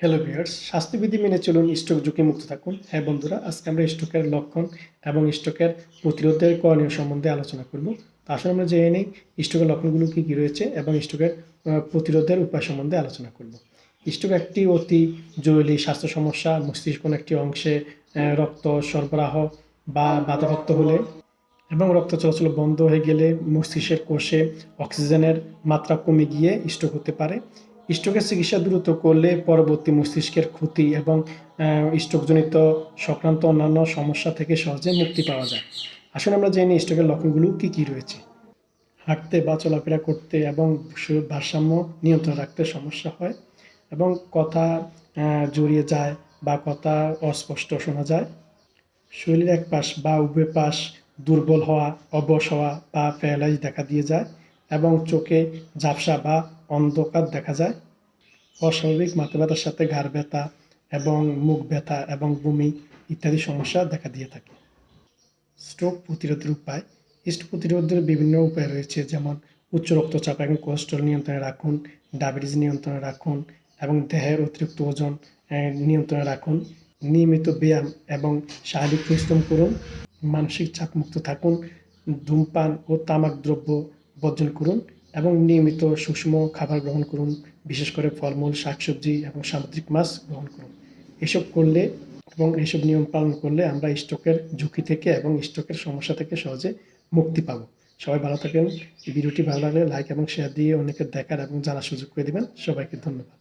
Hello viewers, স্বাস্থ্যবিধি মেনে চলুন, স্ট্রোক ঝুঁকি মুক্ত থাকুন। হ্যাঁ বন্ধুরা, আজকে আমরা স্ট্রোকের লক্ষণ এবং স্ট্রোকের প্রতিরোধের করণীয় সম্বন্ধে আলোচনা করব। তো আসলে আমরা জেনে নিই স্ট্রোকের লক্ষণগুলো কী কী রয়েছে এবং স্ট্রোকের প্রতিরোধের উপায় সম্বন্ধে আলোচনা করব। স্ট্রোক একটি অতি জরুরি স্বাস্থ্য সমস্যা। মস্তিষ্ক কোনো একটি অংশে রক্ত সরবরাহ বা বাধাপ্রাপ্ত হলে এবং রক্ত চলাচল বন্ধ হয়ে গেলে মস্তিষ্কের কোষে অক্সিজেনের মাত্রা কমে গিয়ে স্ট্রোক হতে পারে। স্ট্রোকের চিকিৎসা দ্রুত করলে পরবর্তী মস্তিষ্কের ক্ষতি এবং স্ট্রোকজনিত সংক্রান্ত অন্যান্য সমস্যা থেকে সহজে মুক্তি পাওয়া যায়। আসলে আমরা জানি স্ট্রোকের লক্ষণগুলো কী কী রয়েছে। হাঁটতে বা চলাফেরা করতে এবং ভারসাম্য নিয়ন্ত্রণ রাখতে সমস্যা হয় এবং কথা জড়িয়ে যায় বা কথা অস্পষ্ট শোনা যায়। শরীরের এক পাশ বা উভয় পাশ দুর্বল হওয়া, অবশ হওয়া বা প্যারালাইজ দেখা দিয়ে যায় এবং চোখে ঝাপসা বা অন্ধকার দেখা যায়। অস্বাভাবিক মাথা ব্যথার সাথে ঘাড় ব্যথা এবং মুখ ব্যথা এবং বমি ইত্যাদি সমস্যা দেখা দিয়ে থাকে। স্ট্রোক প্রতিরোধের উপায়। স্ট্রোক প্রতিরোধের বিভিন্ন উপায় রয়েছে, যেমন উচ্চ রক্তচাপ এবং কোলেস্টেরল নিয়ন্ত্রণে রাখুন, ডায়াবেটিস নিয়ন্ত্রণে রাখুন এবং দেহের অতিরিক্ত ওজন নিয়ন্ত্রণে রাখুন। নিয়মিত ব্যায়াম এবং শারীরিক পরিশ্রম করুন। মানসিক চাপমুক্ত থাকুন। ধূমপান ও তামাক দ্রব্য বর্জন করুন এবং নিয়মিত সুষম খাবার গ্রহণ করুন, বিশেষ করে ফলমূল, শাকসবজি এবং সামুদ্রিক মাছ গ্রহণ করুন। এসব করলে এবং এইসব নিয়ম পালন করলে আমরা স্ট্রোকের ঝুঁকি থেকে এবং স্ট্রোকের সমস্যা থেকে সহজে মুক্তি পাব। সবাই ভালো থাকেন। ভিডিওটি ভালো লাগলে লাইক এবং শেয়ার দিয়ে অনেকের দেখার এবং জানার সুযোগ করে দেবেন। সবাইকে ধন্যবাদ।